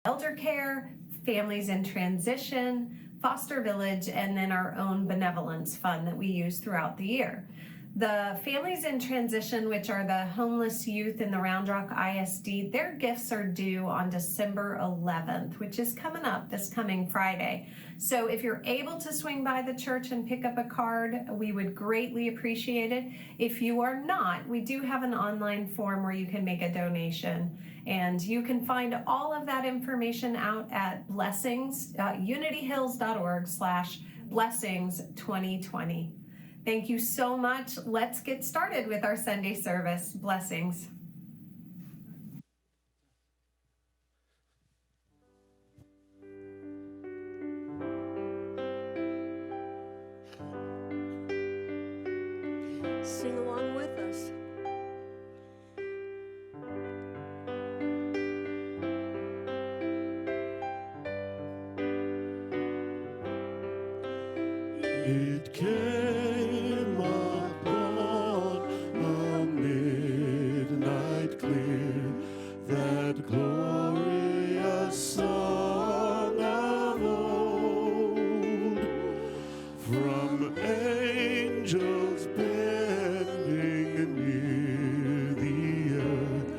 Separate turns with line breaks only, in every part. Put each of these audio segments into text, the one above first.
elder care, families in transition, foster village, and then our own benevolence fund that we use throughout the year. The families in transition, which are the homeless youth in the Round Rock ISD, their gifts are due on December 11th, which is coming up this coming Friday. So if you're able to swing by the church and pick up a card, we would greatly appreciate it. If you are not, we do have an online form where you can make a donation. And you can find all of that information out at unityhills.org/blessings2020. Thank you so much. Let's get started with our Sunday service. Blessings.
Sing along with us.
It came upon a midnight clear, that glorious song of old, from angels bending near the earth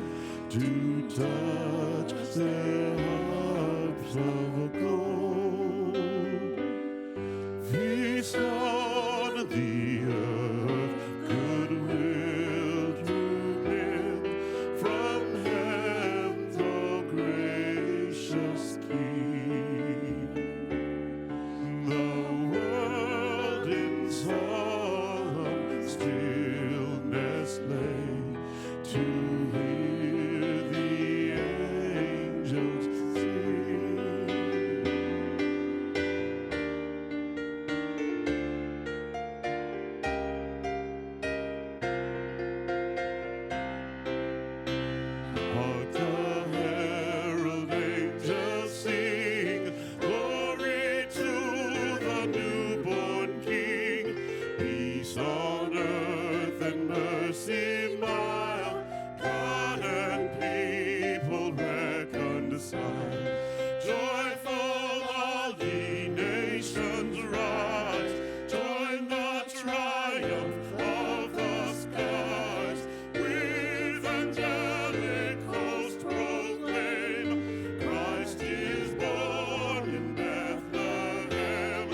to touch their harps of gold. Peace on the earth, goodwill to men, from heaven the gracious King. The world in solemn stillness lay, to hear the angels sing. Hark the herald angels sing, glory to the newborn King. Peace on earth and mercy mild, God and people reconciled. Joyful all ye nations rise, join the triumph of the skies. With angelic host proclaim, Christ is born in Bethlehem.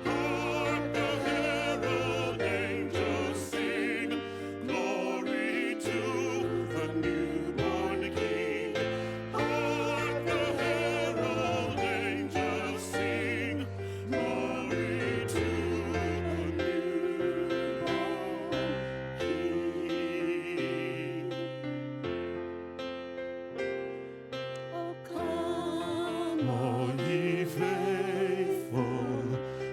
Hark the herald angels sing, glory to the newborn King. Hark the herald angels sing, glory to the newborn King. Oh, come, all ye faithful,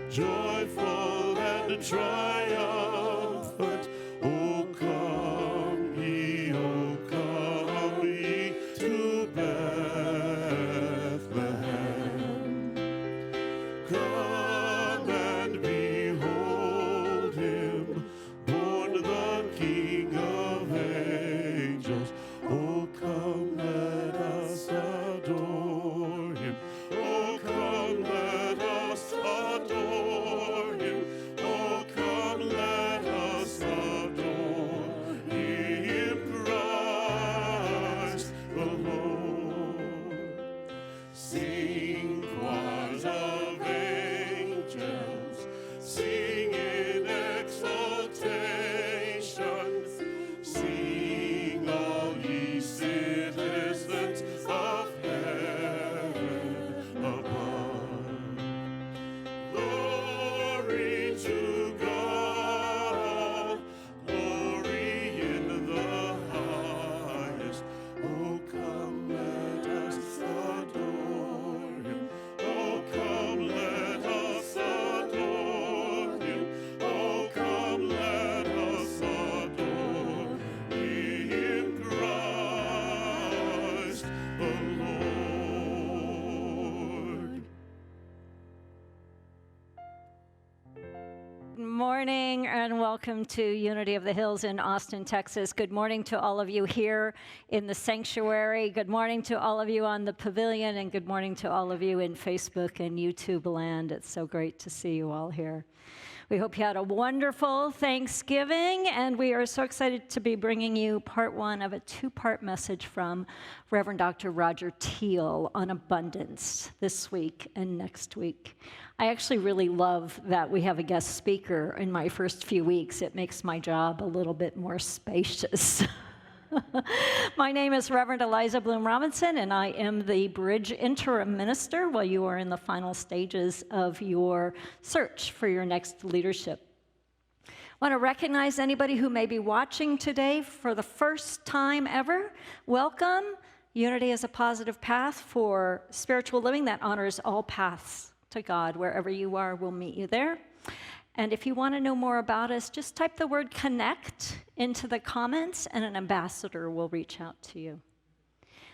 joyful and triumphant. Oh, come ye to Bethlehem. Come and behold him, born the King of angels. Oh, come, let us adore him. Oh, come, let us adore him. Oh, come, let us adore him, Christ the Lord. Sing, choirs of angels, sing in exaltation. Sing, all ye citizens of heaven above. Glory to God, glory in the highest. Oh, come, let us adore him.
morning and welcome to Unity of the Hills in Austin, Texas. Good morning to all of you here in the sanctuary. Good morning to all of you on the pavilion, and good morning to all of you in Facebook and YouTube land. It's so great to see you all here. We hope you had a wonderful Thanksgiving, and we are so excited to be bringing you part one of a two-part message from Reverend Dr. Roger Teal on abundance this week and next week. I actually really love that we have a guest speaker in my first few weeks. It makes my job a little bit more spacious. My name is Reverend Eliza Bloom Robinson, and I am the Bridge Interim Minister while you are in the final stages of your search for your next leadership. I want to recognize anybody who may be watching today for the first time ever. Welcome. Unity is a positive path for spiritual living that honors all paths to God. Wherever you are, we'll meet you there. And if you want to know more about us, just type the word connect into the comments and an ambassador will reach out to you.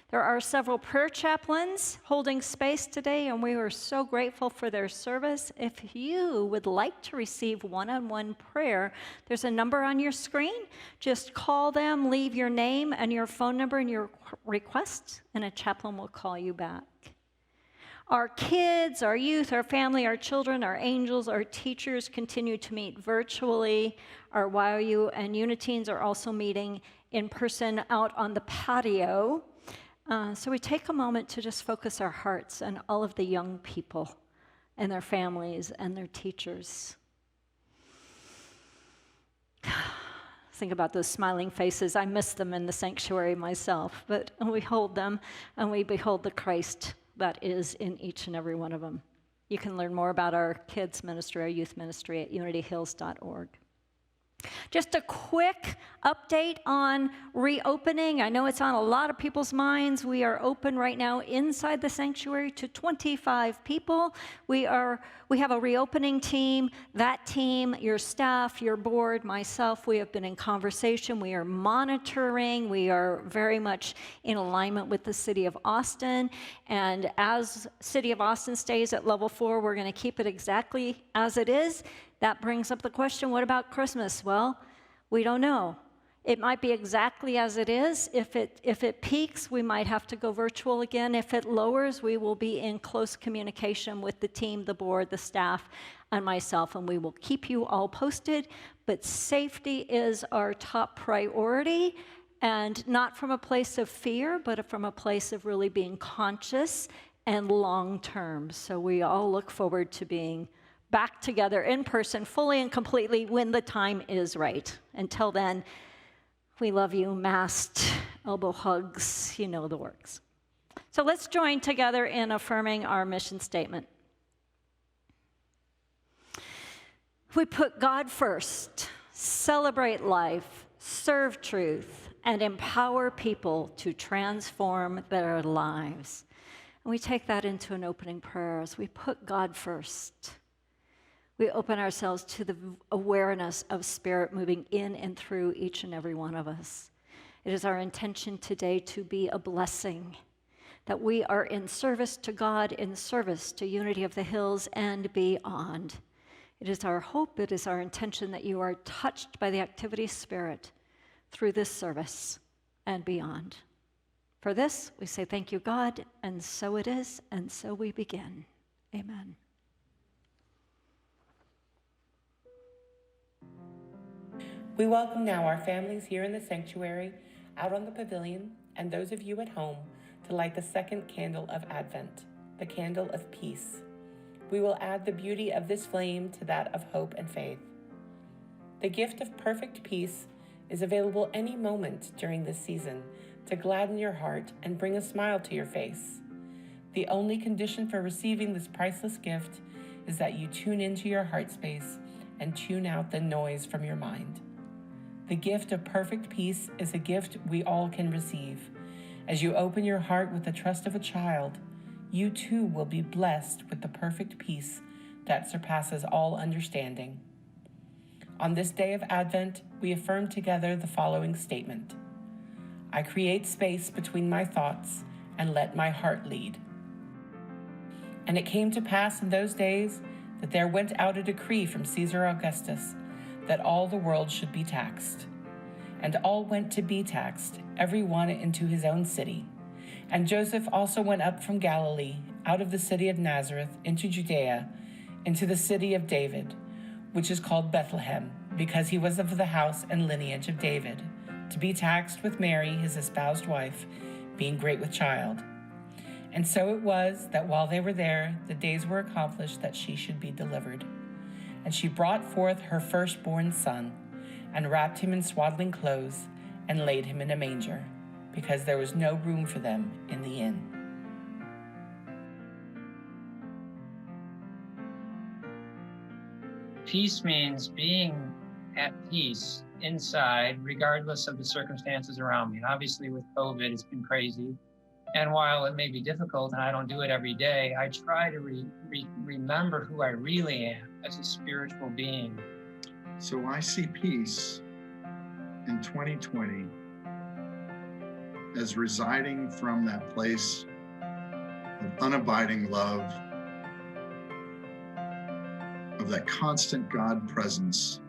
There are several prayer chaplains holding space today, and we are so grateful for their service. If you would like to receive one-on-one prayer, there's a number on your screen. Just call them, leave your name and your phone number and your request, and a chaplain will call you back. Our kids, our youth, our family, our children, our angels, our teachers continue to meet virtually. Our YOU and Uniteens are also meeting in person out on the patio. So we take a moment to just focus our hearts on all of the young people and their families and their teachers. Think about those smiling faces. I miss them in the sanctuary myself, but we hold them and we behold the Christ that is in each and every one of them. You can learn more about our kids ministry, our youth ministry at unityhills.org. Just a quick update on reopening. I know it's on a lot of people's minds. We are open right now inside the sanctuary to 25 people. We have a reopening team. That team, your staff, your board, myself, we have been in conversation. We are monitoring. We are very much in alignment with the City of Austin. And as City of Austin stays at level 4, we're going to keep it exactly as it is. That brings up the question, what about Christmas? Well, we don't know. It might be exactly as it is. If it peaks, we might have to go virtual again. If it lowers, we will be in close communication with the team, the board, the staff, and myself, and we will keep you all posted. But safety is our top priority, and not from a place of fear, but from a place of really being conscious and long-term. So we all look forward to being back together in person, fully and completely, when the time is right. Until then, we love you, masked, elbow hugs, you know the works. So let's join together in affirming our mission statement. We put God first, celebrate life, serve truth, and empower people to transform their lives. And we take that into an opening prayer as we put God first. We open ourselves to the awareness of Spirit moving in and through each and every one of us. It is our intention today to be a blessing, that we are in service to God, in service to Unity of the Hills and beyond. It is our hope, it is our intention that you are touched by the activity of Spirit through this service and beyond. For this, we say thank you, God, and so it is, and so we begin. Amen.
We welcome now our families here in the sanctuary, out on the pavilion, and those of you at home to light the second candle of Advent, the candle of peace. We will add the beauty of this flame to that of hope and faith. The gift of perfect peace is available any moment during this season to gladden your heart and bring a smile to your face. The only condition for receiving this priceless gift is that you tune into your heart space and tune out the noise from your mind. The gift of perfect peace is a gift we all can receive. As you open your heart with the trust of a child, you too will be blessed with the perfect peace that surpasses all understanding. On this day of Advent, we affirm together the following statement: I create space between my thoughts and let my heart lead. And it came to pass in those days that there went out a decree from Caesar Augustus that all the world should be taxed. And all went to be taxed, every one into his own city. And Joseph also went up from Galilee, out of the city of Nazareth, into Judea, into the city of David, which is called Bethlehem, because he was of the house and lineage of David, to be taxed with Mary, his espoused wife, being great with child. And so it was that while they were there, the days were accomplished that she should be delivered. And she brought forth her firstborn son, and wrapped him in swaddling clothes, and laid him in a manger, because there was no room for them in the inn.
Peace means being at peace inside, regardless of the circumstances around me. And obviously with COVID, it's been crazy. And while it may be difficult and I don't do it every day, I try to remember who I really am as a spiritual being.
So I see peace in 2020 as residing from that place of unabiding love, of that constant God presence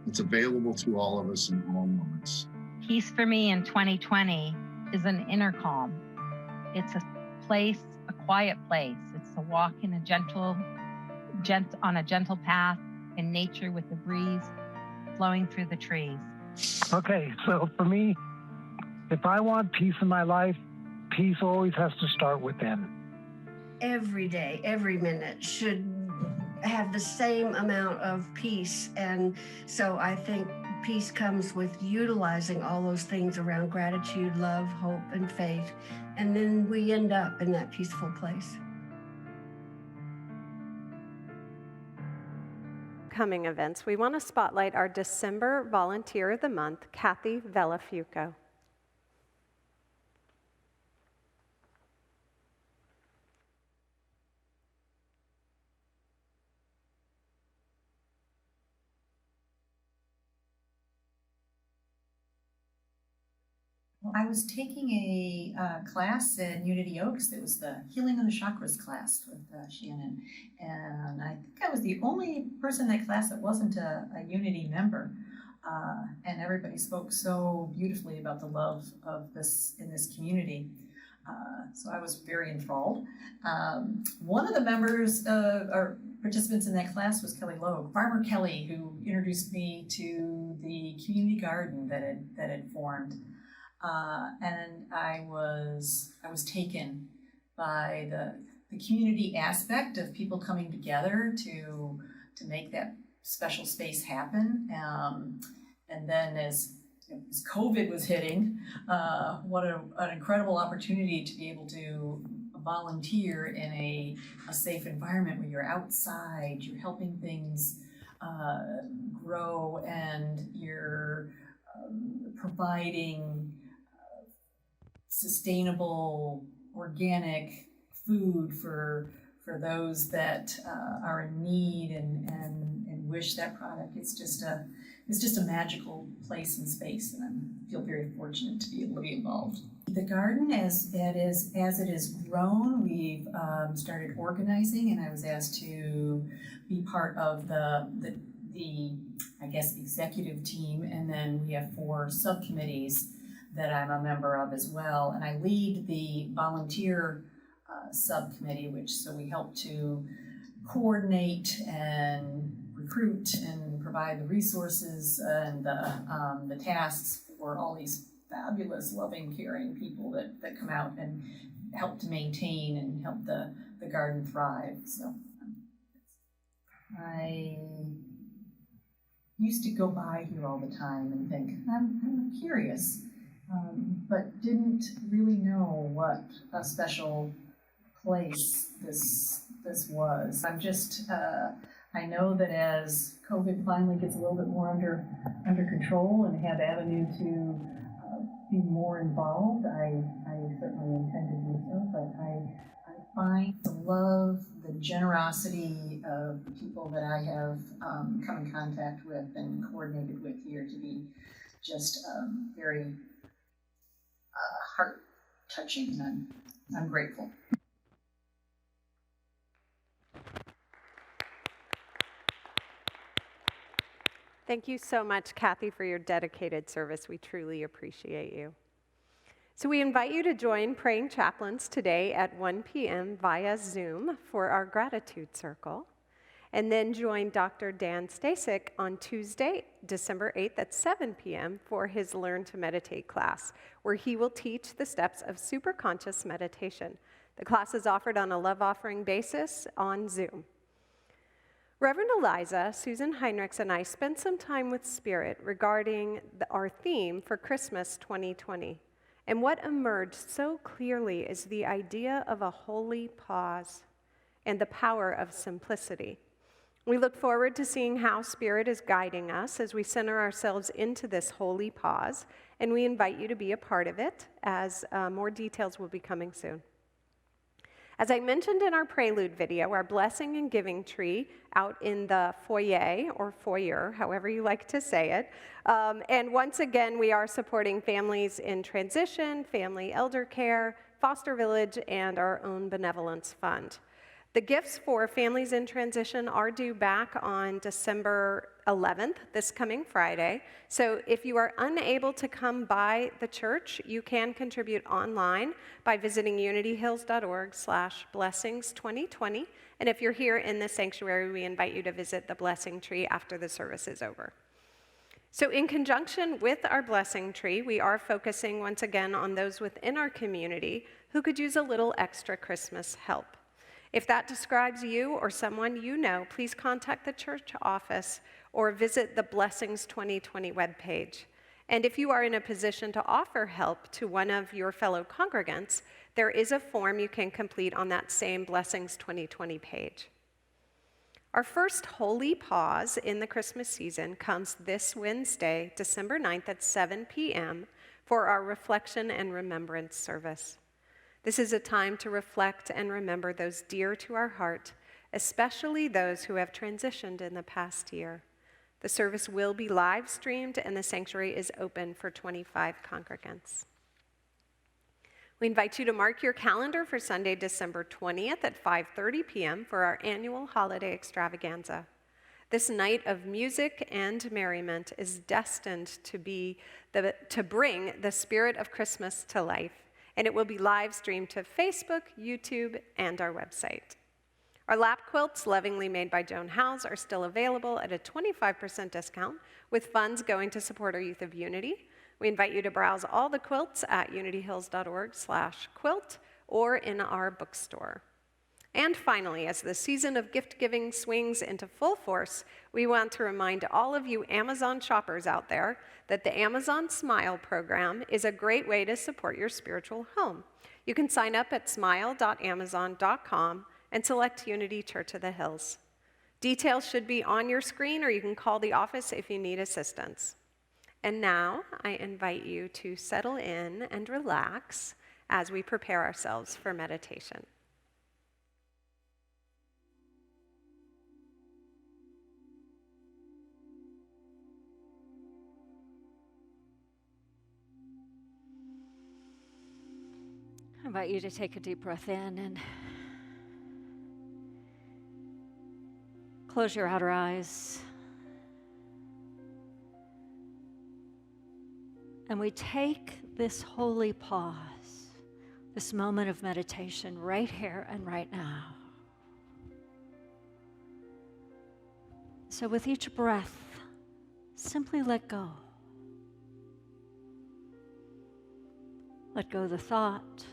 that's available to all of us in all moments.
Peace for me in 2020 is an inner calm. It's a place, a quiet place. It's a walk in a on a gentle path in nature with the breeze flowing through the trees.
Okay, so for me, if I want peace in my life, peace always has to start within.
Every day, every minute should have the same amount of peace. And so I think peace comes with utilizing all those things around gratitude, love, hope, and faith. And then we end up in that peaceful place.
Coming events, we want to spotlight our December Volunteer of the Month, Kathy Vellafuco.
I was taking a class in Unity Oaks. It was the Healing of the Chakras class with Shannon. And I think I was the only person in that class that wasn't a Unity member. And everybody spoke so beautifully about the love of this in this community. So I was very enthralled. One of the members or participants in that class was Kelly Logue, Farmer Kelly, who introduced me to the community garden that had formed. And I was taken by the community aspect of people coming together to make that special space happen. And then as COVID was hitting, what an incredible opportunity to be able to volunteer in a safe environment where you're outside, you're helping things grow, and you're providing sustainable, organic food for those that are in need and wish that product. It's just a magical place and space, and I feel very fortunate to be able to be involved. The garden, as it has grown, we've started organizing, and I was asked to be part of the I guess executive team, and then we have 4 subcommittees that I'm a member of as well, and I lead the volunteer subcommittee, so we help to coordinate and recruit and provide the resources and the tasks for all these fabulous, loving, caring people that come out and help to maintain and help the garden thrive. So I used to go by here all the time and think, I'm curious. But didn't really know what a special place this was. I'm just I know that as COVID finally gets a little bit more under control and have avenue to be more involved, I certainly intend to do so. But I find the love, the generosity of the people that I have come in contact with and coordinated with here to be just very heart-touching, and I'm grateful.
Thank you so much, Kathy, for your dedicated service. We truly appreciate you. So we invite you to join Praying Chaplains today at 1 p.m. via Zoom for our gratitude circle. And then join Dr. Dan Stasek on Tuesday, December 8th at 7 p.m. for his Learn to Meditate class, where he will teach the steps of superconscious meditation. The class is offered on a love offering basis on Zoom. Reverend Eliza, Susan Heinrichs, and I spent some time with Spirit regarding our theme for Christmas 2020. And what emerged so clearly is the idea of a holy pause and the power of simplicity. We look forward to seeing how Spirit is guiding us as we center ourselves into this holy pause, and we invite you to be a part of it, as more details will be coming soon. As I mentioned in our prelude video, our blessing and giving tree out in the foyer, or foyer, however you like to say it. And once again, we are supporting families in transition, family elder care, foster village, and our own benevolence fund. The gifts for families in transition are due back on December 11th, this coming Friday. So if you are unable to come by the church, you can contribute online by visiting unityhills.org/blessings2020. And if you're here in the sanctuary, we invite you to visit the blessing tree after the service is over. So in conjunction with our blessing tree, we are focusing once again on those within our community who could use a little extra Christmas help. If that describes you or someone you know, please contact the church office or visit the Blessings 2020 webpage. And if you are in a position to offer help to one of your fellow congregants, there is a form you can complete on that same Blessings 2020 page. Our first holy pause in the Christmas season comes this Wednesday, December 9th at 7 p.m. for our reflection and remembrance service. This is a time to reflect and remember those dear to our heart, especially those who have transitioned in the past year. The service will be live streamed and the sanctuary is open for 25 congregants. We invite you to mark your calendar for Sunday, December 20th at 5:30 p.m. for our annual holiday extravaganza. This night of music and merriment is destined to bring the spirit of Christmas to life. And it will be live streamed to Facebook, YouTube, and our website. Our lap quilts, lovingly made by Joan Howes, are still available at a 25% discount, with funds going to support our Youth of Unity. We invite you to browse all the quilts at unityhills.org/quilt or in our bookstore. And finally, as the season of gift giving swings into full force, we want to remind all of you Amazon shoppers out there that the Amazon Smile program is a great way to support your spiritual home. You can sign up at smile.amazon.com and select Unity Church of the Hills. Details should be on your screen, or you can call the office if you need assistance. And now I invite you to settle in and relax as we prepare ourselves for meditation.
I invite you to take a deep breath in and close your outer eyes. And we take this holy pause, this moment of meditation right here and right now. So with each breath, simply let go. Let go of the thought.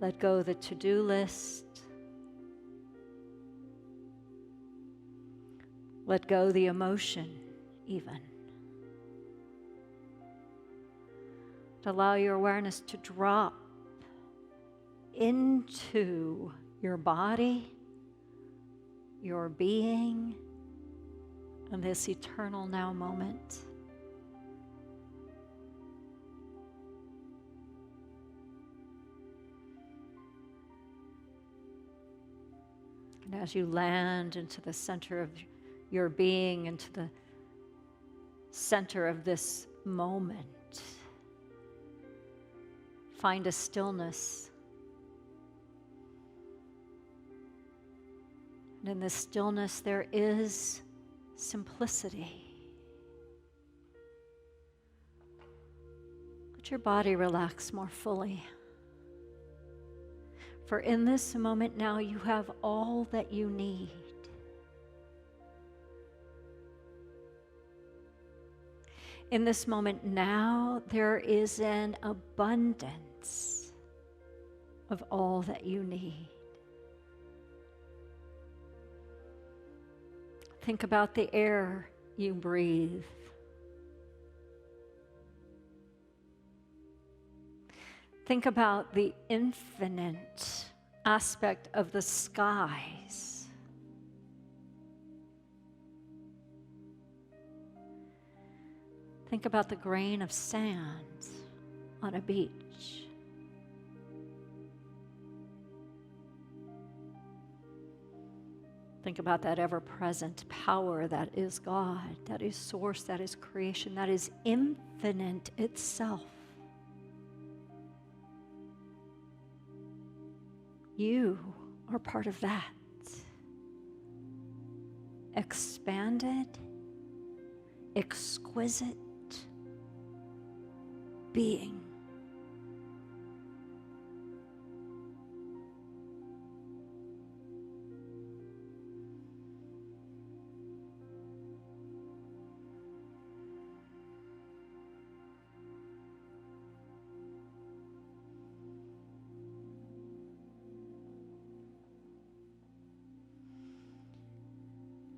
Let go of the to-do list. Let go the emotion, even. To allow your awareness to drop into your body, your being, and this eternal now moment. And as you land into the center of your being, into the center of this moment, find a stillness. And in this stillness, there is simplicity. Let your body relax more fully. For in this moment now, you have all that you need. In this moment now, there is an abundance of all that you need. Think about the air you breathe. Think about the infinite aspect of the skies. Think about the grain of sand on a beach. Think about that ever-present power that is God, that is source, that is creation, that is infinite itself. You are part of that. Expanded, exquisite being.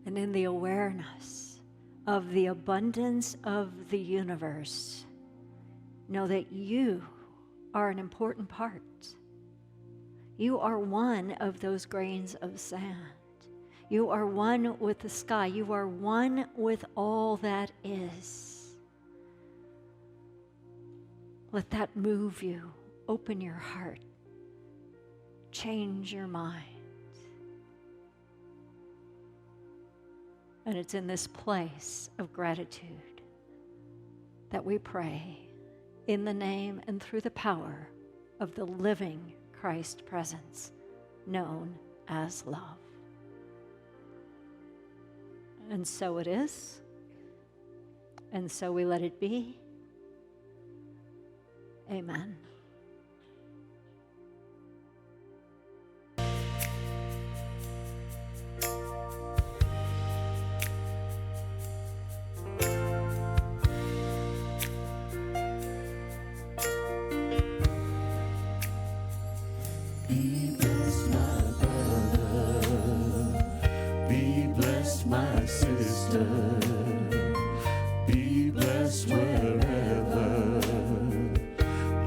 And in the awareness of the abundance of the universe, know that you are an important part. You are one of those grains of sand. You are one with the sky. You are one with all that is. Let that move you. Open your heart. Change your mind. And it's in this place of gratitude that we pray in the name and through the power of the living Christ presence known as love. And so it is, and so we let it be. Amen.
Be blessed, my brother. Be blessed, my sister. Be blessed wherever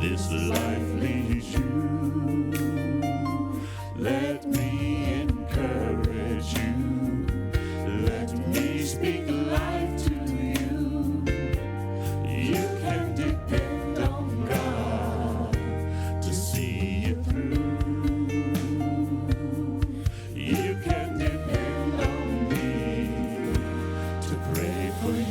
this life leads you. Let me encourage you. Let me speak life to you. You can depend on God to see you through. You can depend on me to pray for you.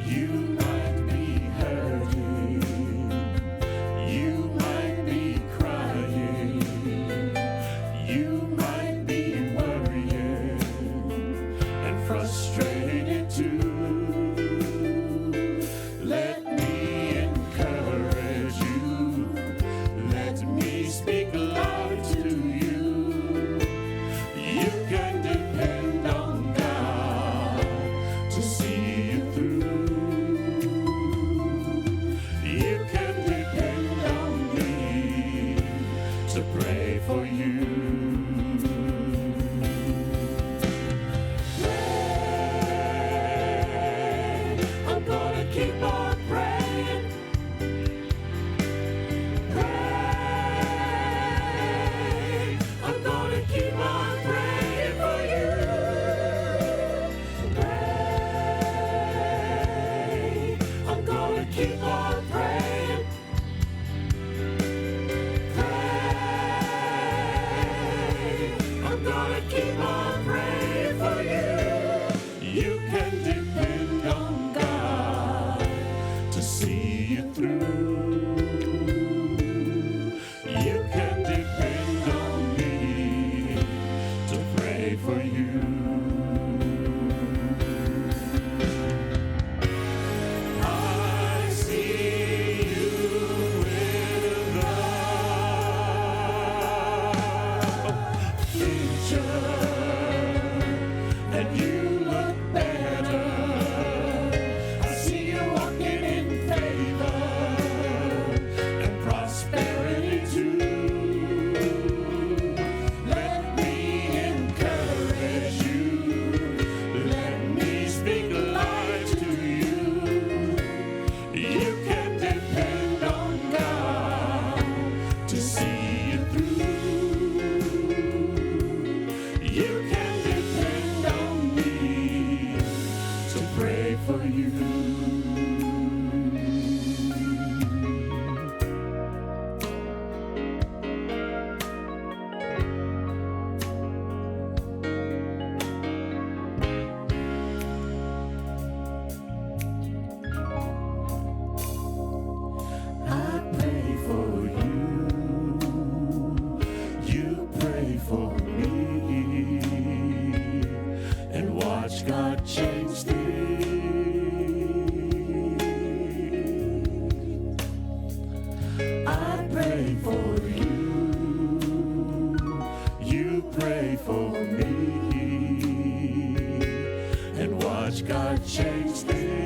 You might be hurting, you might be crying, you might be worrying and frustrated too. Let me encourage you. Let me speak life to you. You can depend on God to see you through. You can depend on me to pray for you. Pray. I'm gonna keep on praying. Pray. I'm gonna keep on praying for you. Pray. I'm gonna keep on praying. Pray. for me and watch God change things.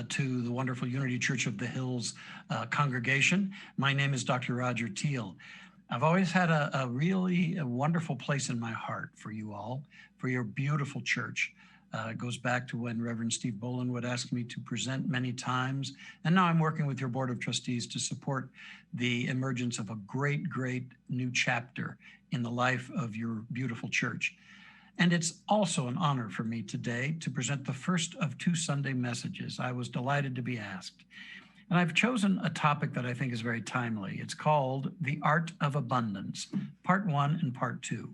To the wonderful Unity Church of the Hills congregation. My name is Dr. Roger Teal. I've always had a really wonderful place in my heart for you all, for your beautiful church. It goes back to when Reverend Steve Bolin would ask me to present many times. And now I'm working with your Board of Trustees to support the emergence of a great, great new chapter in the life of your beautiful church. And it's also an honor for me today to present the first of 2 Sunday messages. I was delighted to be asked. And I've chosen a topic that I think is very timely. It's called The Art of Abundance, Part 1 and Part 2.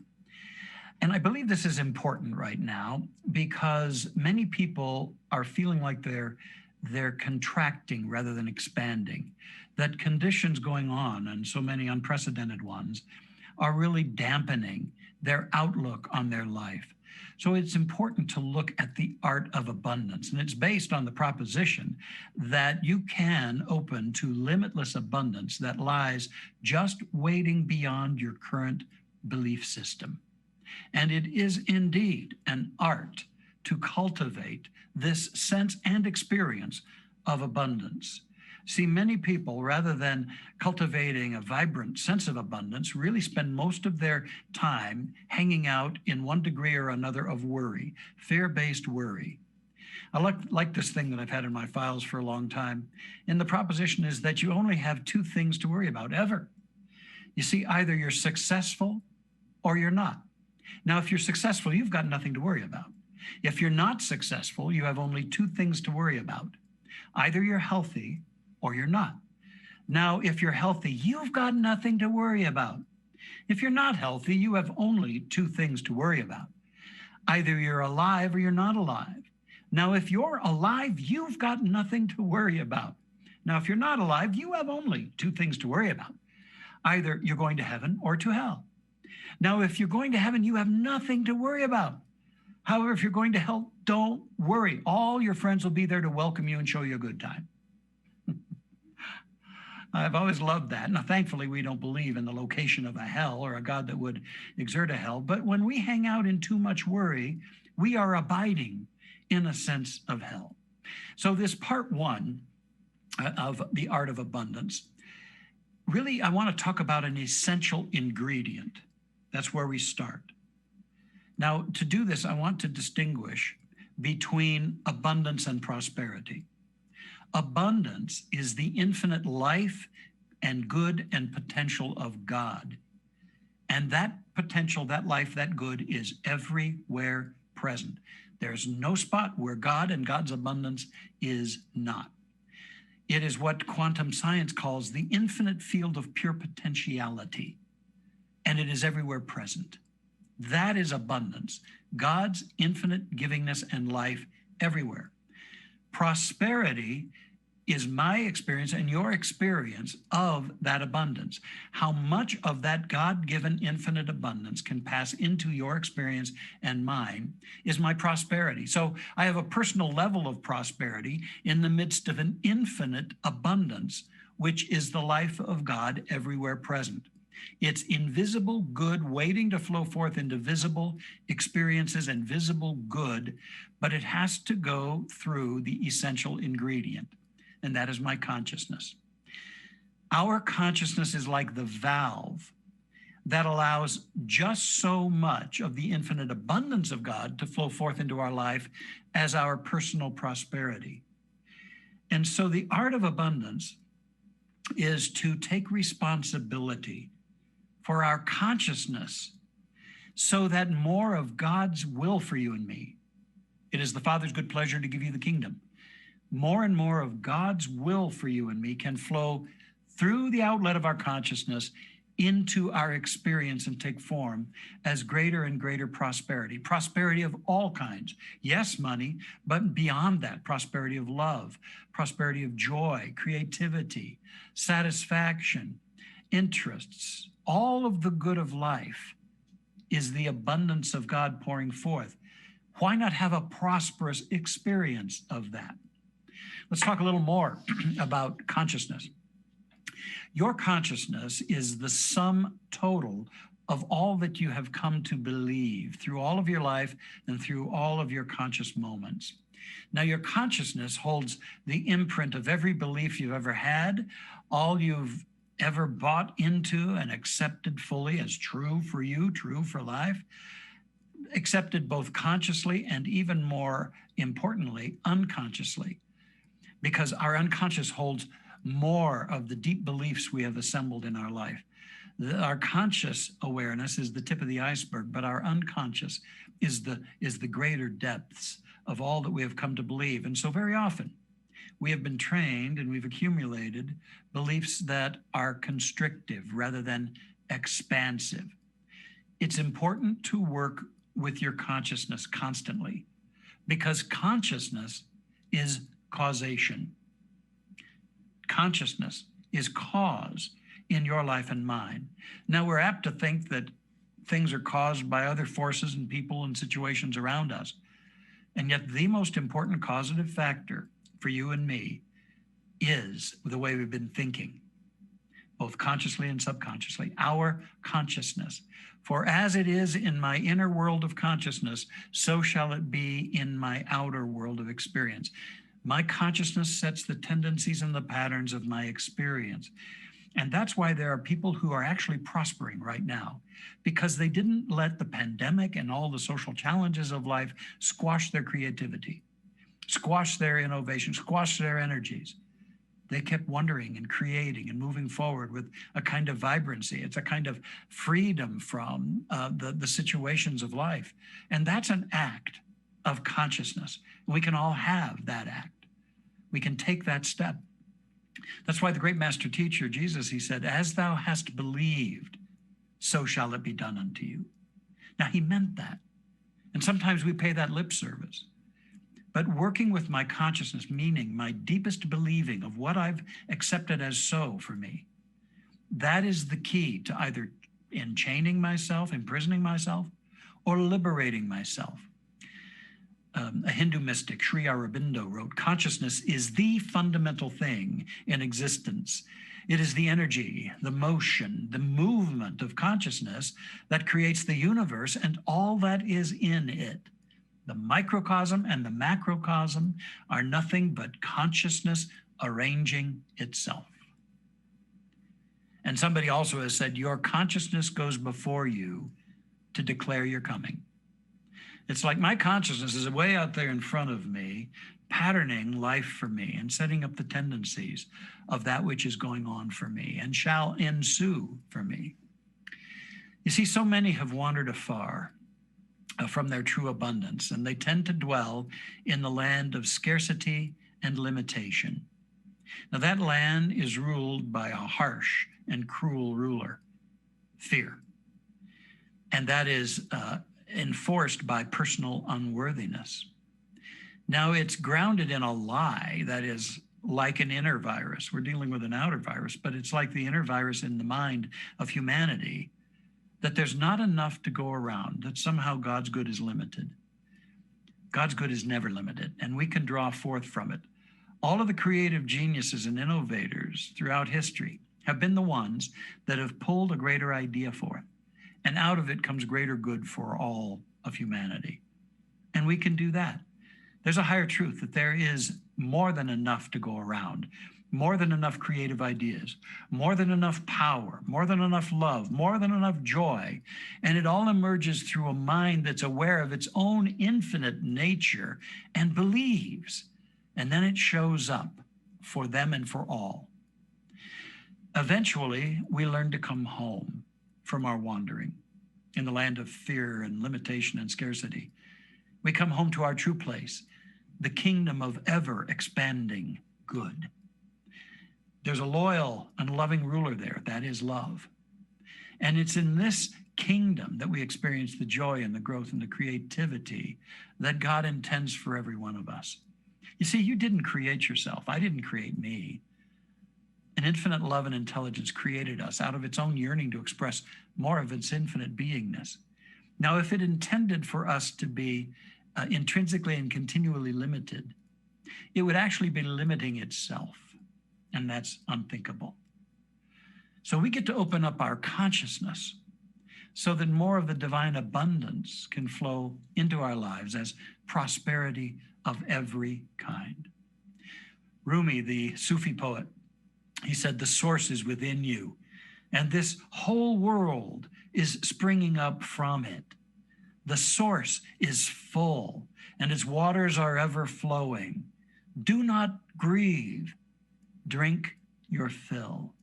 And I believe this is important right now because many people are feeling like they're contracting rather than expanding, that conditions going on, and so many unprecedented ones, are really dampening their outlook on their life. So it's important to look at the art of abundance. And it's based on the proposition that you can open to limitless abundance that lies just waiting beyond your current belief system. And it is indeed an art to cultivate this sense and experience of abundance. See, many people, rather than cultivating a vibrant sense of abundance, really spend most of their time hanging out in one degree or another of worry, fear-based worry. I like this thing that I've had in my files for a long time. And the proposition is that you only have 2 things to worry about ever. You see, either you're successful or you're not. Now, if you're successful, you've got nothing to worry about. If you're not successful, you have only 2 things to worry about. Either you're healthy or you're not. Now, if you're healthy, you've got nothing to worry about. If you're not healthy, you have only 2 things to worry about. Either you're alive or you're not alive. Now, if you're alive, you've got nothing to worry about. Now, if you're not alive, you have only 2 things to worry about. Either you're going to heaven or to hell. Now, if you're going to heaven, you have nothing to worry about. However, if you're going to hell, don't worry. All your friends will be there to welcome you and show you a good time. I've always loved that. Now, thankfully, we don't believe in the location of a hell or a God that would exert a hell. But when we hang out in too much worry, we are abiding in a sense of hell. So this part 1 of the art of abundance, really, I want to talk about an essential ingredient. That's where we start. Now, to do this, I want to distinguish between abundance and prosperity. Abundance is the infinite life and good and potential of God. And that potential, that life, that good is everywhere present. There's no spot where God and God's abundance is not. It is what quantum science calls the infinite field of pure potentiality. And it is everywhere present. That is abundance. God's infinite givingness and life everywhere. Prosperity is my experience and your experience of that abundance. How much of that God-given infinite abundance can pass into your experience and mine is my prosperity. So I have a personal level of prosperity in the midst of an infinite abundance, which is the life of God everywhere present. It's invisible good waiting to flow forth into visible experiences and visible good, but it has to go through the essential ingredient, and that is my consciousness. Our consciousness is like the valve that allows just so much of the infinite abundance of God to flow forth into our life as our personal prosperity. And so the art of abundance is to take responsibility for our consciousness so that more of God's will for you and me. It is the Father's good pleasure to give you the kingdom. More and more of God's will for you and me can flow through the outlet of our consciousness into our experience and take form as greater and greater prosperity. Prosperity of all kinds. Yes, money, but beyond that, prosperity of love, prosperity of joy, creativity, satisfaction, interests. All of the good of life is the abundance of God pouring forth. Why not have a prosperous experience of that? Let's talk a little more about consciousness. Your consciousness is the sum total of all that you have come to believe through all of your life and through all of your conscious moments. Now, your consciousness holds the imprint of every belief you've ever had, all you've ever bought into and accepted fully as true for you, true for life, accepted both consciously and even more importantly, unconsciously, because our unconscious holds more of the deep beliefs we have assembled in our life. Our conscious awareness is the tip of the iceberg, but our unconscious is the greater depths of all that we have come to believe. And so very often, we have been trained and we've accumulated beliefs that are constrictive rather than expansive. It's important to work with your consciousness constantly because consciousness is causation. Consciousness is cause in your life and mine. Now, we're apt to think that things are caused by other forces and people and situations around us. And yet the most important causative factor for you and me is the way we've been thinking, both consciously and subconsciously, our consciousness. For as it is in my inner world of consciousness, so shall it be in my outer world of experience. My consciousness sets the tendencies and the patterns of my experience. And that's why there are people who are actually prospering right now, because they didn't let the pandemic and all the social challenges of life squash their creativity, squash their innovation, squash their energies. They kept wondering and creating and moving forward with a kind of vibrancy. It's a kind of freedom from the situations of life. And that's an act of consciousness. We can all have that act. We can take that step. That's why the great master teacher, Jesus, he said, as thou hast believed, so shall it be done unto you. Now, he meant that. And sometimes we pay that lip service. But working with my consciousness, meaning my deepest believing of what I've accepted as so for me, that is the key to either enchaining myself, imprisoning myself, or liberating myself. A Hindu mystic, Sri Aurobindo, wrote, consciousness is the fundamental thing in existence. It is the energy, the motion, the movement of consciousness that creates the universe and all that is in it. The microcosm and the macrocosm are nothing but consciousness arranging itself. And somebody also has said, your consciousness goes before you to declare your coming. It's like my consciousness is way out there in front of me, patterning life for me and setting up the tendencies of that which is going on for me and shall ensue for me. You see, so many have wandered afar from their true abundance, and they tend to dwell in the land of scarcity and limitation. Now, that land is ruled by a harsh and cruel ruler, fear. and that is enforced by personal unworthiness. Now, it's grounded in a lie that is like an inner virus. We're dealing with an outer virus, but it's like the inner virus in the mind of humanity, that there's not enough to go around, that somehow God's good is limited. God's good is never limited, and we can draw forth from it. All of the creative geniuses and innovators throughout history have been the ones that have pulled a greater idea forth, and out of it comes greater good for all of humanity. And we can do that. There's a higher truth that there is more than enough to go around, more than enough creative ideas, more than enough power, more than enough love, more than enough joy. And it all emerges through a mind that's aware of its own infinite nature and believes. And then it shows up for them and for all. Eventually, we learn to come home from our wandering in the land of fear and limitation and scarcity. We come home to our true place, the kingdom of ever expanding good. There's a loyal and loving ruler there. That is love. And it's in this kingdom that we experience the joy and the growth and the creativity that God intends for every one of us. You see, you didn't create yourself. I didn't create me. An infinite love and intelligence created us out of its own yearning to express more of its infinite beingness. Now, if it intended for us to be intrinsically and continually limited, it would actually be limiting itself, and that's unthinkable. So we get to open up our consciousness so that more of the divine abundance can flow into our lives as prosperity of every kind. Rumi, the Sufi poet, he said, the source is within you, and this whole world is springing up from it. The source is full, and its waters are ever flowing. Do not grieve. Drink your fill.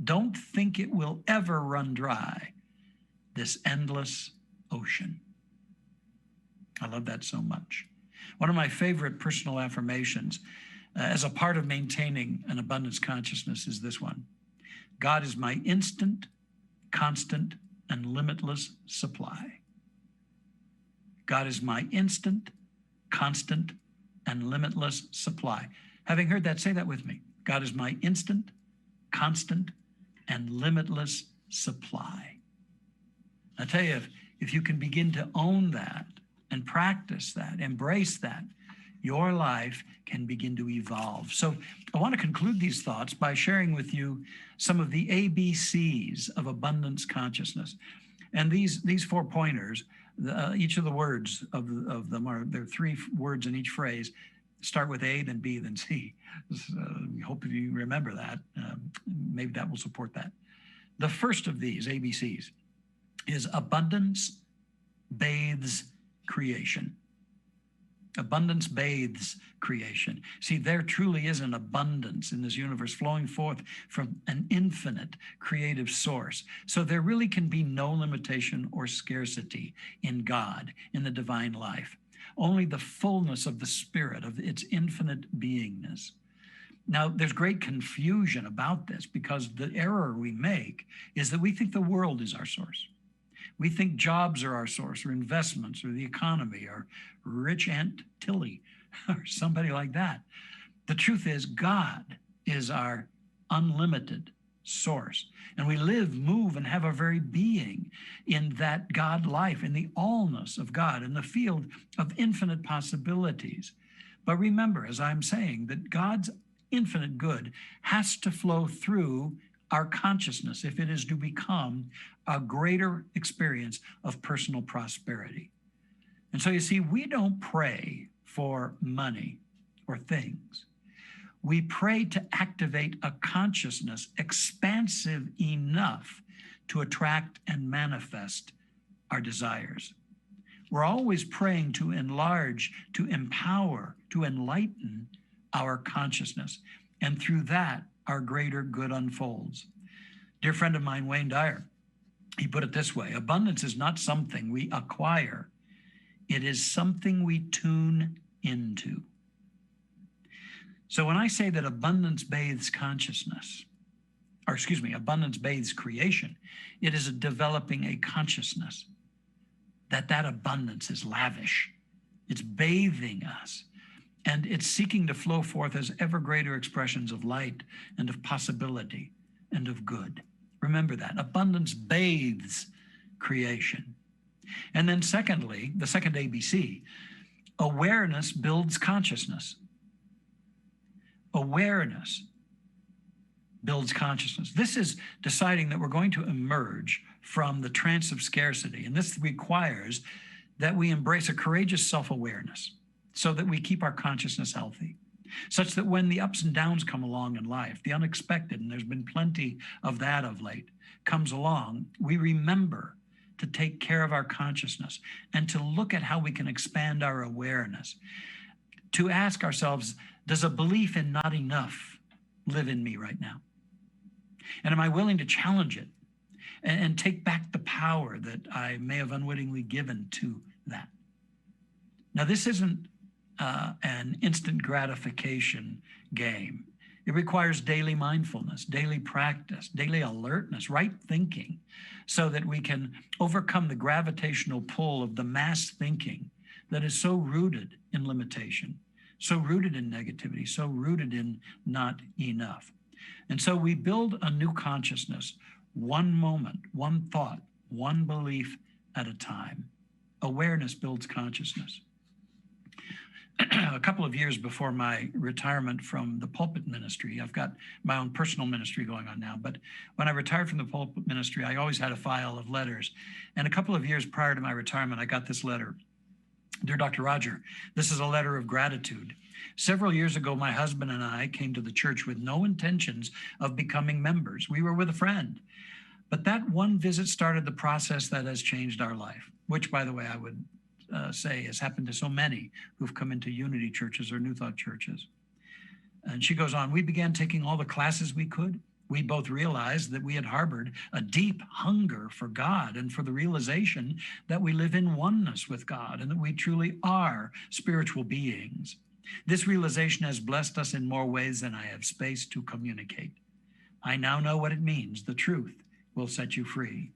Don't think it will ever run dry, this endless ocean. I love that so much. One of my favorite personal affirmations as a part of maintaining an abundance consciousness is this one. God is my instant, constant, and limitless supply. God is my instant, constant, and limitless supply. Having heard that, say that with me. God is my instant, constant, and limitless supply. I tell you, if you can begin to own that and practice that, embrace that, your life can begin to evolve. So I want to conclude these thoughts by sharing with you some of the ABCs of abundance consciousness. And these 4 pointers, each of the words of them are, there are 3 words in each phrase, start with A, then B, then C. We hope you remember that. Maybe that will support that. The first of these ABCs is abundance bathes creation. Abundance bathes creation. See, there truly is an abundance in this universe flowing forth from an infinite creative source. So there really can be no limitation or scarcity in God, in the divine life. Only the fullness of the Spirit, of its infinite beingness. Now, there's great confusion about this because the error we make is that we think the world is our source. We think jobs are our source, or investments, or the economy, or rich Aunt Tilly, or somebody like that. The truth is, God is our unlimited source. And we live, move, and have our very being in that God life, in the allness of God, in the field of infinite possibilities. But remember, as I'm saying, that God's infinite good has to flow through our consciousness if it is to become a greater experience of personal prosperity. And so you see, we don't pray for money or things. We pray to activate a consciousness expansive enough to attract and manifest our desires. We're always praying to enlarge, to empower, to enlighten our consciousness. And through that, our greater good unfolds. Dear friend of mine, Wayne Dyer, he put it this way: abundance is not something we acquire. It is something we tune into. So when I say that abundance bathes consciousness, abundance bathes creation, it is developing a consciousness. that abundance is lavish. It's bathing us, and it's seeking to flow forth as ever greater expressions of light and of possibility and of good. Remember that. Abundance bathes creation. And then secondly, the second ABC, awareness builds consciousness. Awareness builds consciousness. This is deciding that we're going to emerge from the trance of scarcity. And this requires that we embrace a courageous self-awareness so that we keep our consciousness healthy, such that when the ups and downs come along in life, the unexpected, and there's been plenty of that of late, comes along, we remember to take care of our consciousness and to look at how we can expand our awareness, to ask ourselves, does a belief in not enough live in me right now? And am I willing to challenge it and take back the power that I may have unwittingly given to that? Now, this isn't an instant gratification game. It requires daily mindfulness, daily practice, daily alertness, right thinking, so that we can overcome the gravitational pull of the mass thinking that is so rooted in limitation, so rooted in negativity, so rooted in not enough. And so we build a new consciousness, one moment, one thought, one belief at a time. Awareness builds consciousness. A couple of years before my retirement from the pulpit ministry, I've got my own personal ministry going on now, but when I retired from the pulpit ministry, I always had a file of letters. And a couple of years prior to my retirement, I got this letter. Dear Dr. Roger, this is a letter of gratitude. Several years ago, my husband and I came to the church with no intentions of becoming members. We were with a friend. But that one visit started the process that has changed our life, which, by the way, I would say has happened to so many who've come into Unity churches or New Thought churches. And she goes on, we began taking all the classes we could. We both realized that we had harbored a deep hunger for God and for the realization that we live in oneness with God and that we truly are spiritual beings. This realization has blessed us in more ways than I have space to communicate. I now know what it means. The truth will set you free.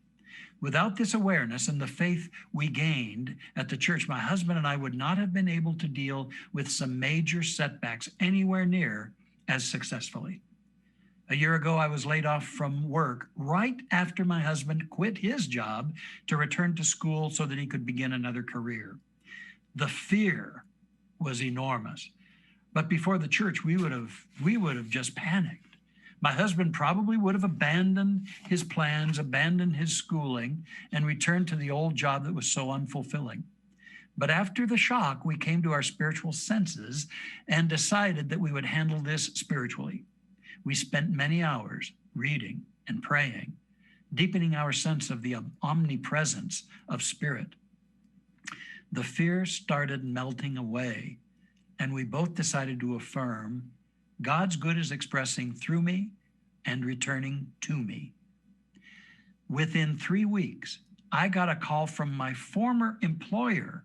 Without this awareness and the faith we gained at the church, my husband and I would not have been able to deal with some major setbacks anywhere near as successfully. A year ago, I was laid off from work right after my husband quit his job to return to school so that he could begin another career. The fear was enormous. But before the church, we would have just panicked. My husband probably would have abandoned his plans, abandoned his schooling, and returned to the old job that was so unfulfilling. But after the shock, we came to our spiritual senses and decided that we would handle this spiritually. We spent many hours reading and praying, deepening our sense of the omnipresence of spirit. The fear started melting away, and we both decided to affirm God's good is expressing through me and returning to me. Within 3 weeks, I got a call from my former employer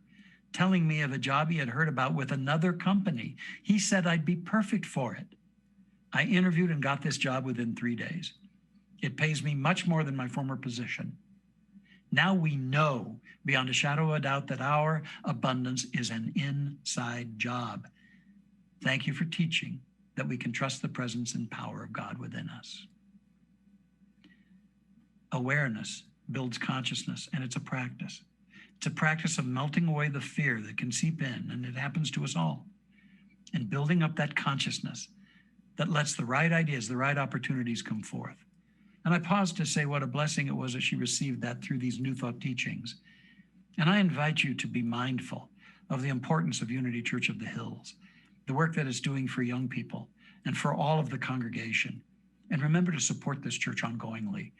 telling me of a job he had heard about with another company. He said I'd be perfect for it. I interviewed and got this job within 3 days. It pays me much more than my former position. Now we know beyond a shadow of a doubt that our abundance is an inside job. Thank you for teaching that we can trust the presence and power of God within us. Awareness builds consciousness, and it's a practice. It's a practice of melting away the fear that can seep in, and it happens to us all, and building up that consciousness that lets the right ideas, the right opportunities come forth. And I pause to say what a blessing it was that she received that through these New Thought teachings. And I invite you to be mindful of the importance of Unity Church of the Hills, the work that it's doing for young people and for all of the congregation. And remember to support this church ongoingly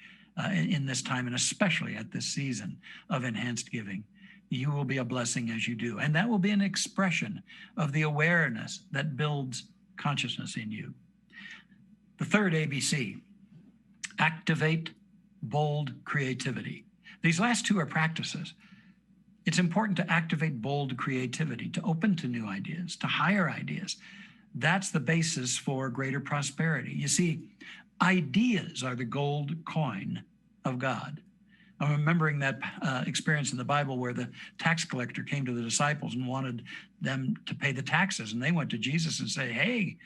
in this time, and especially at this season of enhanced giving. You will be a blessing as you do. And that will be an expression of the awareness that builds consciousness in you. The third ABC, activate bold creativity. These last two are practices. It's important to activate bold creativity, to open to new ideas, to higher ideas. That's the basis for greater prosperity. You see, ideas are the gold coin of God. I'm remembering that experience in the Bible where the tax collector came to the disciples and wanted them to pay the taxes. And they went to Jesus and say, hey,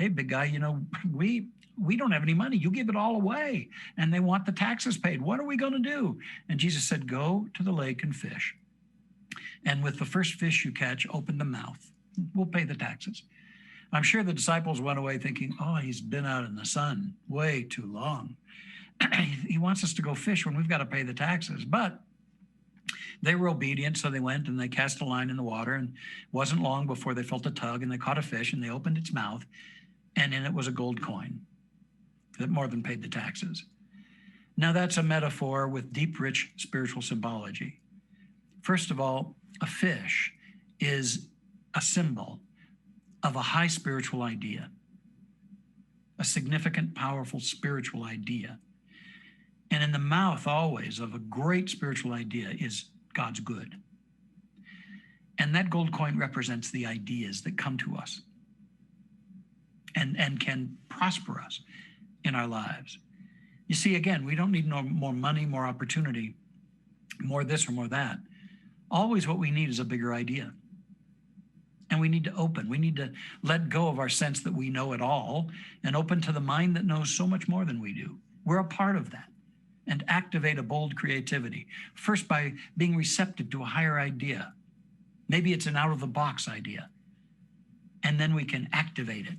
big guy, you know, we don't have any money. You give it all away. And they want the taxes paid. What are we going to do? And Jesus said, go to the lake and fish. And with the first fish you catch, open the mouth. We'll pay the taxes. I'm sure the disciples went away thinking, oh, he's been out in the sun way too long. He wants us to go fish when we've got to pay the taxes. But they were obedient, so they went and they cast a line in the water, and it wasn't long before they felt a tug and they caught a fish and they opened its mouth, and in it was a gold coin that more than paid the taxes. Now that's a metaphor with deep, rich spiritual symbology. First of all, a fish is a symbol of a high spiritual idea, a significant, powerful spiritual idea. And in the mouth always of a great spiritual idea is God's good. And that gold coin represents the ideas that come to us and can prosper us in our lives. You see, again, we don't need more money, more opportunity, more this or more that. Always what we need is a bigger idea. And we need to open. We need to let go of our sense that we know it all and open to the mind that knows so much more than we do. We're a part of that. And activate a bold creativity. First, by being receptive to a higher idea. Maybe it's an out-of-the-box idea. And then we can activate it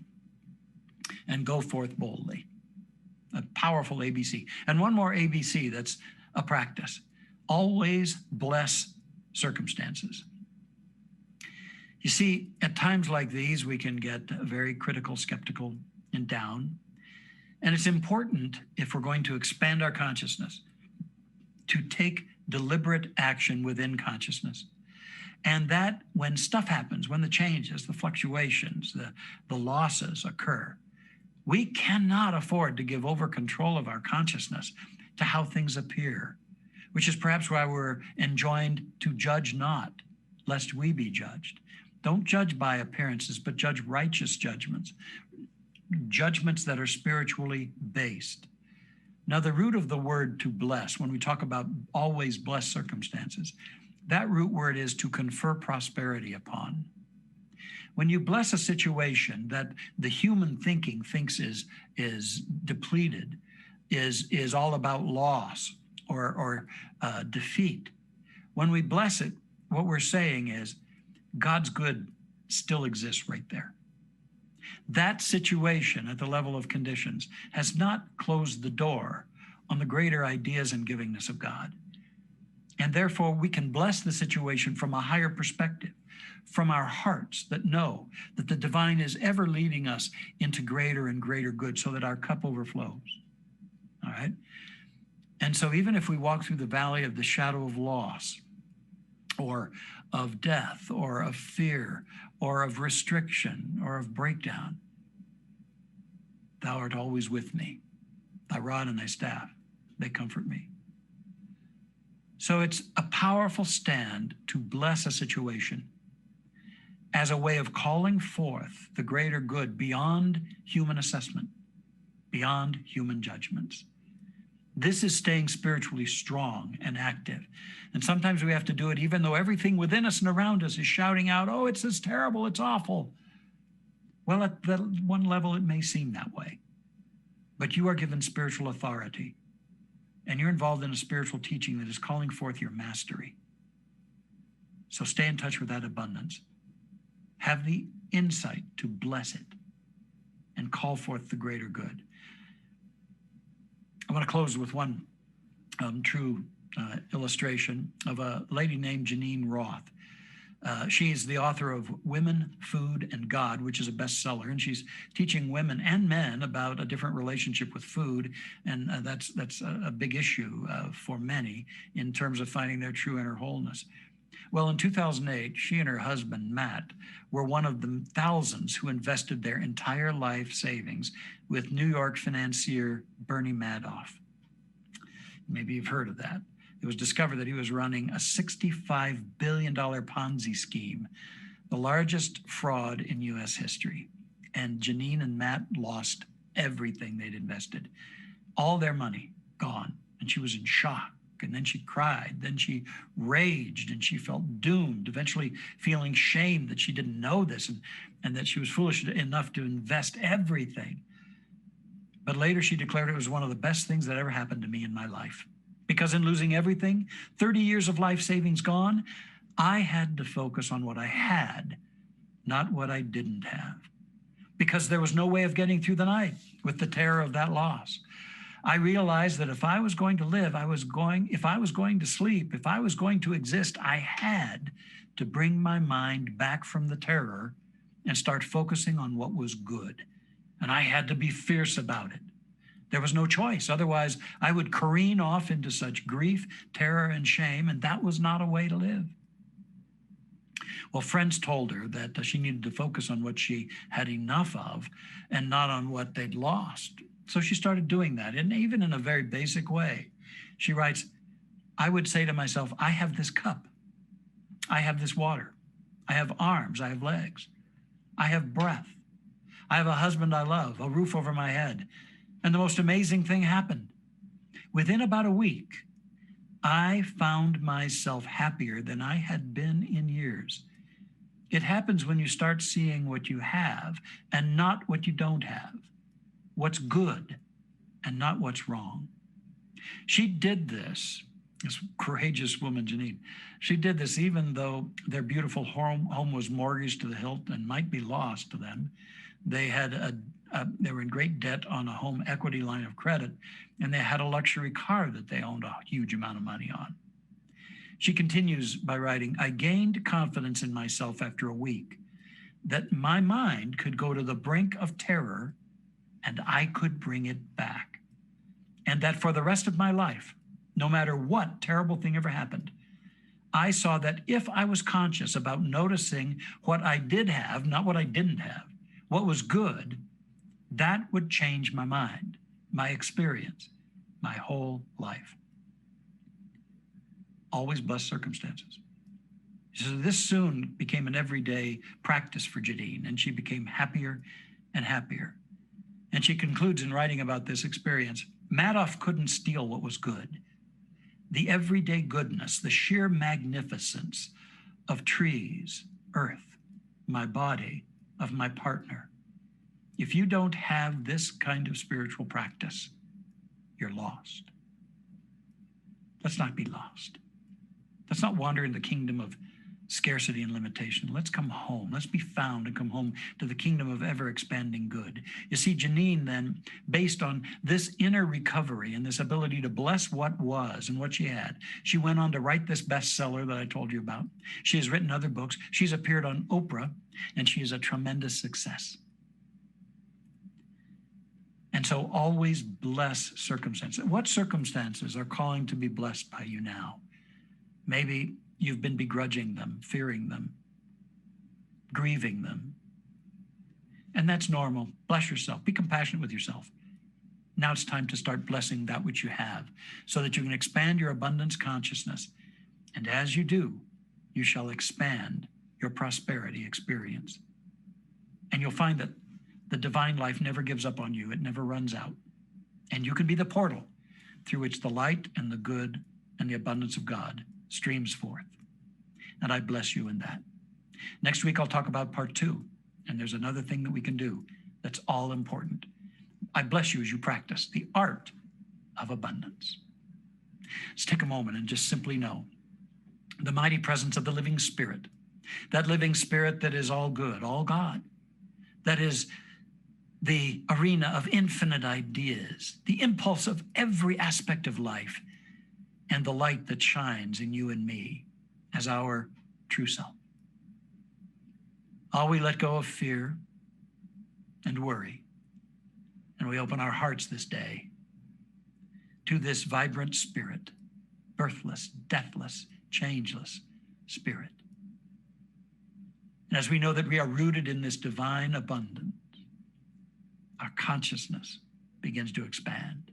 and go forth boldly. A powerful ABC. And one more ABC that's a practice. Always bless circumstances. You see, at times like these, we can get very critical, skeptical, and down. And it's important, if we're going to expand our consciousness, to take deliberate action within consciousness. And that when stuff happens, when the changes, the fluctuations, the losses occur, we cannot afford to give over control of our consciousness to how things appear, which is perhaps why we're enjoined to judge not, lest we be judged. Don't judge by appearances, but judge righteous judgments. Judgments that are spiritually based. Now, the root of the word to bless, when we talk about always bless circumstances, that root word is to confer prosperity upon. When you bless a situation that the human thinking thinks is depleted, is all about loss or defeat, when we bless it, what we're saying is God's good still exists right there. That situation at the level of conditions has not closed the door on the greater ideas and givingness of God. And therefore, we can bless the situation from a higher perspective, from our hearts that know that the divine is ever leading us into greater and greater good so that our cup overflows. All right? And so even if we walk through the valley of the shadow of loss, or of death, or of fear, or of restriction, or of breakdown, thou art always with me. Thy rod and thy staff, they comfort me. So it's a powerful stand to bless a situation as a way of calling forth the greater good beyond human assessment, beyond human judgments. This is staying spiritually strong and active. And sometimes we have to do it even though everything within us and around us is shouting out, oh, it's this terrible, it's awful. Well, at that one level, it may seem that way. But you are given spiritual authority. And you're involved in a spiritual teaching that is calling forth your mastery. So stay in touch with that abundance. Have the insight to bless it and call forth the greater good. I want to close with one true illustration of a lady named Janine Roth. She is the author of Women, Food, and God, which is a bestseller, and she's teaching women and men about a different relationship with food, and that's a big issue for many in terms of finding their true inner wholeness. Well, in 2008, she and her husband, Matt, were one of the thousands who invested their entire life savings with New York financier Bernie Madoff. Maybe you've heard of that. It was discovered that he was running a $65 billion Ponzi scheme, the largest fraud in U.S. history. And Janine and Matt lost everything they'd invested. All their money gone. And she was in shock and then she cried, then she raged, and she felt doomed, eventually feeling shame that she didn't know this and that she was foolish enough to invest everything. But later she declared it was one of the best things that ever happened to me in my life. Because in losing everything, 30 years of life savings gone, I had to focus on what I had, not what I didn't have. Because there was no way of getting through the night with the terror of that loss. I realized that if I was going to live, if I was going to sleep, if I was going to exist, I had to bring my mind back from the terror and start focusing on what was good. And I had to be fierce about it. There was no choice. Otherwise, I would careen off into such grief, terror, and shame, and that was not a way to live. Well, friends told her that she needed to focus on what she had enough of and not on what they'd lost. So she started doing that, and even in a very basic way. She writes, I would say to myself, I have this cup. I have this water. I have arms. I have legs. I have breath. I have a husband I love, a roof over my head. And the most amazing thing happened. Within about a week, I found myself happier than I had been in years. It happens when you start seeing what you have and not what you don't have, what's good and not what's wrong. She did this courageous woman, Janine. She did this even though their beautiful home was mortgaged to the hilt and might be lost to them. They were in great debt on a home equity line of credit, and they had a luxury car that they owned a huge amount of money on. She continues by writing, I gained confidence in myself after a week that my mind could go to the brink of terror and I could bring it back. And that for the rest of my life, no matter what terrible thing ever happened, I saw that if I was conscious about noticing what I did have, not what I didn't have, what was good, that would change my mind, my experience, my whole life. Always blessed circumstances. So this soon became an everyday practice for Janine, and she became happier and happier. And she concludes in writing about this experience, Madoff couldn't steal what was good. The everyday goodness, the sheer magnificence of trees, earth, my body, of my partner. If you don't have this kind of spiritual practice, you're lost. Let's not be lost. Let's not wander in the kingdom of scarcity and limitation. Let's come home. Let's be found and come home to the kingdom of ever-expanding good. You see, Janine then, based on this inner recovery and this ability to bless what was and what she had, she went on to write this bestseller that I told you about. She has written other books. She's appeared on Oprah, and she is a tremendous success. And so always bless circumstances. What circumstances are calling to be blessed by you now? Maybe you've been begrudging them, fearing them, grieving them. And that's normal. Bless yourself. Be compassionate with yourself. Now it's time to start blessing that which you have so that you can expand your abundance consciousness. And as you do, you shall expand your prosperity experience. And you'll find that the divine life never gives up on you. It never runs out. And you can be the portal through which the light and the good and the abundance of God streams forth. And I bless you in that. Next week, I'll talk about part 2. And there's another thing that we can do that's all important. I bless you as you practice the art of abundance. Let's take a moment and just simply know the mighty presence of the living Spirit, that living Spirit that is all good, all God, that is the arena of infinite ideas, the impulse of every aspect of life, and the light that shines in you and me as our true self. All we let go of fear and worry, and we open our hearts this day to this vibrant Spirit, birthless, deathless, changeless Spirit. And as we know that we are rooted in this divine abundance, our consciousness begins to expand.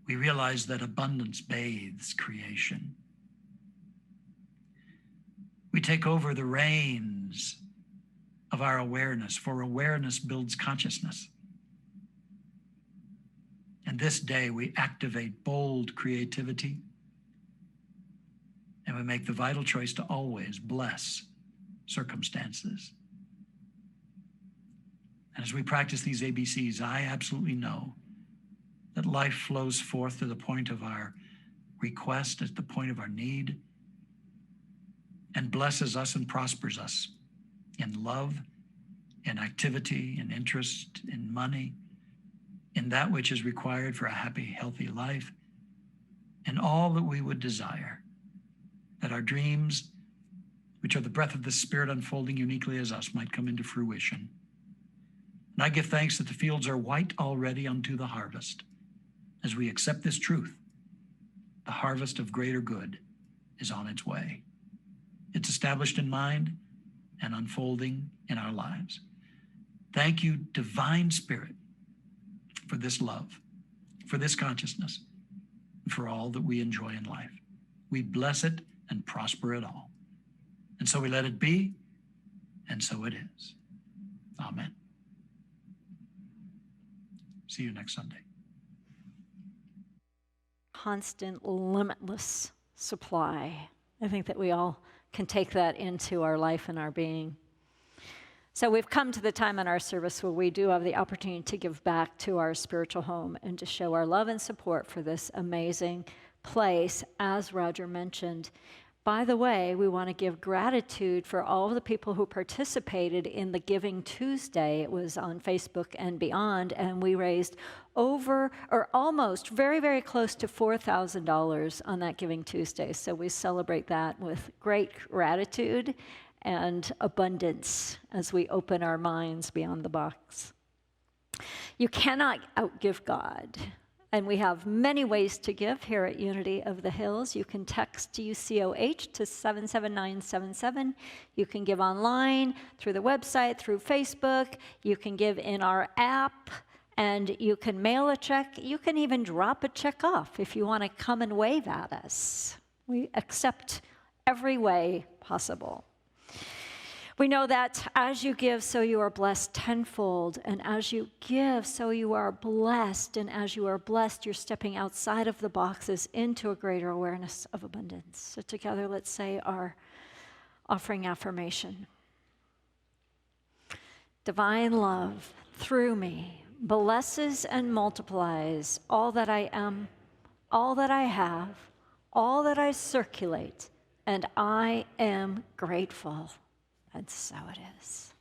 We realize that abundance bathes creation. We take over the reins of our awareness, for awareness builds consciousness. And this day we activate bold creativity, and we make the vital choice to always bless circumstances. And as we practice these ABCs, I absolutely know that life flows forth to the point of our request, at the point of our need, and blesses us and prospers us in love, in activity, in interest, in money, in that which is required for a happy, healthy life, in all that we would desire, that our dreams, which are the breath of the Spirit unfolding uniquely as us, might come into fruition. And I give thanks that the fields are white already unto the harvest. As we accept this truth, the harvest of greater good is on its way. It's established in mind and unfolding in our lives. Thank you, Divine Spirit, for this love, for this consciousness, and for all that we enjoy in life. We bless it and prosper it all. And so we let it be, and so it is. Amen. See you next Sunday.
Constant, limitless supply. I think that we all can take that into our life and our being. So we've come to the time in our service where we do have the opportunity to give back to our spiritual home and to show our love and support for this amazing place, as Roger mentioned. By the way, we want to give gratitude for all of the people who participated in the Giving Tuesday. It was on Facebook and beyond, and we raised over, or almost, very, very close to $4,000 on that Giving Tuesday. So we celebrate that with great gratitude and abundance as we open our minds beyond the box. You cannot outgive God. And we have many ways to give here at Unity of the Hills. You can text UCOH to 77977. You can give online, through the website, through Facebook. You can give in our app, and you can mail a check. You can even drop a check off if you want to come and wave at us. We accept every way possible. We know that as you give, so you are blessed tenfold. And as you give, so you are blessed. And as you are blessed, you're stepping outside of the boxes into a greater awareness of abundance. So together, let's say our offering affirmation. Divine love, through me, blesses and multiplies all that I am, all that I have, all that I circulate, and I am grateful. And so it is.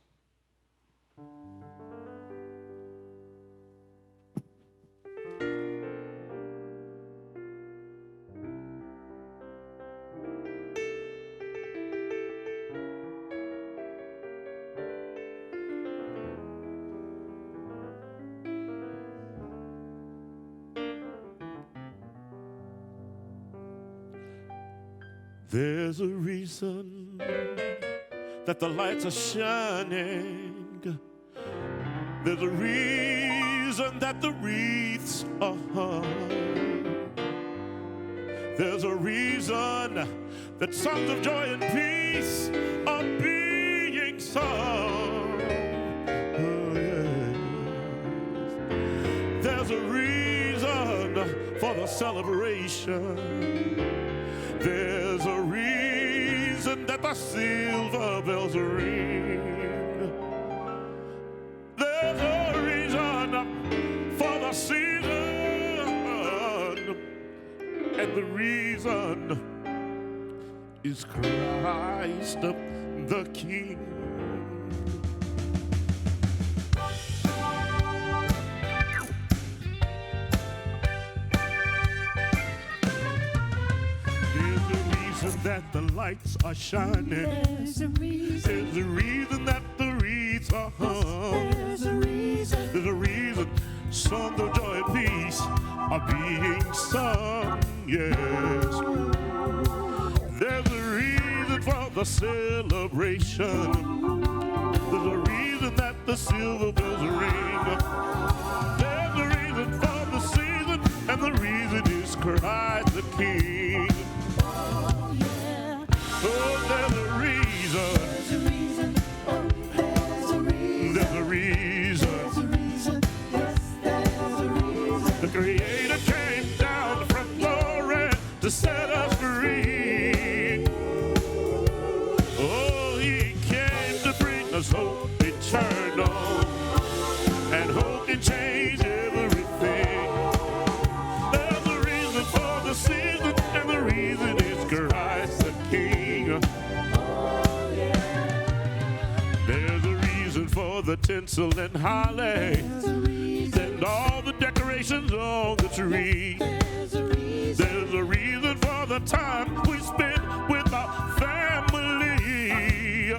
There's a reason that the lights are shining. There's a reason that the wreaths are hung. There's a reason that songs of joy and peace are being sung. Oh, yes. There's a reason for the celebration. There's a reason that the silver bells ring. There's a reason for the season, and the reason is Christ the King. That the lights are shining. There's a reason that the wreaths are hung. There's a reason songs of joy and peace are being sung. Yes. There's a reason for the celebration. There's a reason that the silver bells ring. There's a reason for the season, and the reason is Christ the King. Oh, there's a reason. There's a reason. Oh, there's a reason. There's a reason. There's a reason. Yes, there's a reason. The Creator tinsel and holly, and all the decorations on the tree. There's a reason for the time we spend with our family.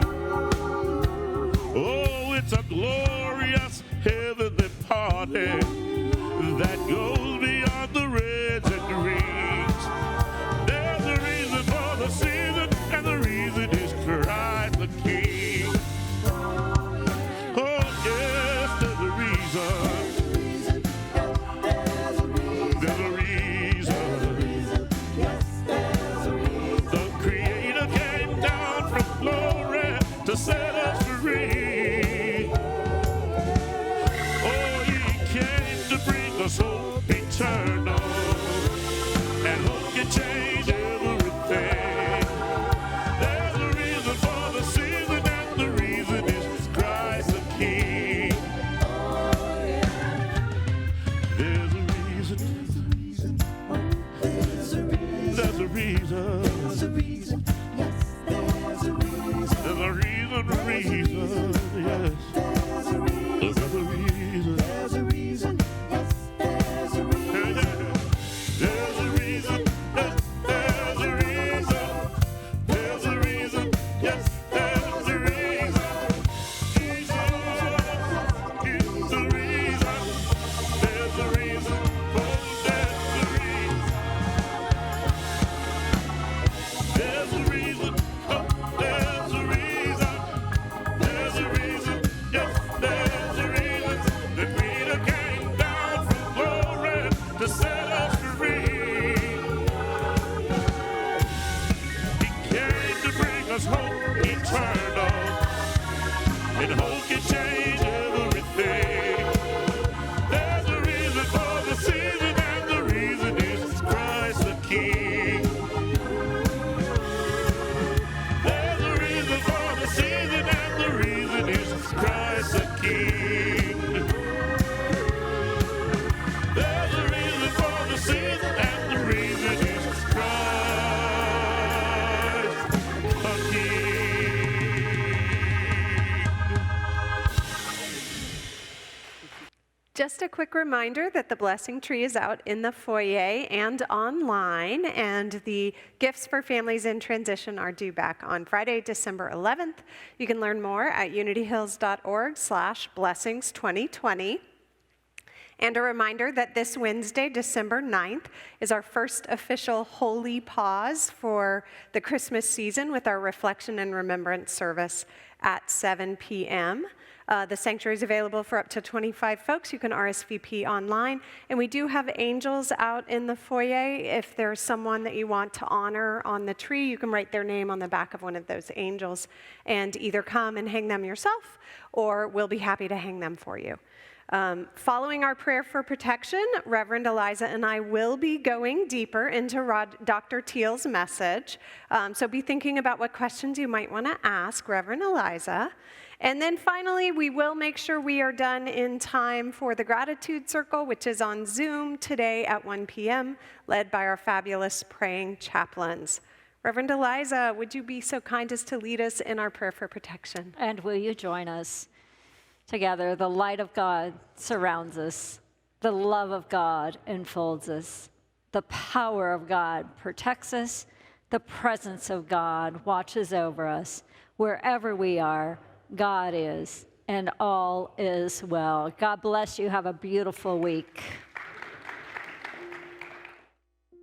Oh, it's a glorious heavenly party that goes beyond the reds and greens. There's a reason for the season, and the reason is Christ the King. Oh, yes, there's a reason. There's a reason. The Creator came down from glory to set us free. Oh, He came to bring us hope eternal, and hope can change everything. There's a reason for the season, and the reason is Christ the King. There's a reason. There's a reason. There's a reason. There's a reason. Yes, there's a reason. There's a reason. Reason. Yes. There's a reason. There's a reason. There's a reason. Yes, there's a reason. There's a reason. There's a reason. There's a reason. Yes, there's a reason. Jesus is the reason. There's a reason. Oh, there's a reason. There's a reason. Oh, there's a reason. There's a reason. Yes, there's a reason. The Creator came down from glory to set us free. He came to bring us hope eternal, and hope can change everything. There's a reason for the season, and the reason is Christ the King. There's a reason for the season, and the reason is Christ the King. There's a reason for the season, and the reason is Christ the King.
Just a quick reminder that the blessing tree is out in the foyer and online, and the gifts for families in transition are due back on Friday, December 11th. You can learn more at unityhills.org/blessings2020. And a reminder that this Wednesday, December 9th, is our first official holy pause for the Christmas season with our reflection and remembrance service at 7 p.m. The sanctuary is available for up to 25 folks. You can RSVP online. And we do have angels out in the foyer. If there's someone that you want to honor on the tree, you can write their name on the back of one of those angels and either come and hang them yourself, or we'll be happy to hang them for you. Following our prayer for protection, Reverend Eliza and I will be going deeper into Dr. Teal's message. So be thinking about what questions you might want to ask Reverend Eliza. And then finally, we will make sure we are done in time for the Gratitude Circle, which is on Zoom today at 1 p.m., led by our fabulous praying chaplains. Reverend Eliza, would you be so kind as to lead us in our prayer for protection?
And will you join us together? The light of God surrounds us. The love of God enfolds us. The power of God protects us. The presence of God watches over us. Wherever we are, God is, and all is well. God bless you. Have a beautiful week.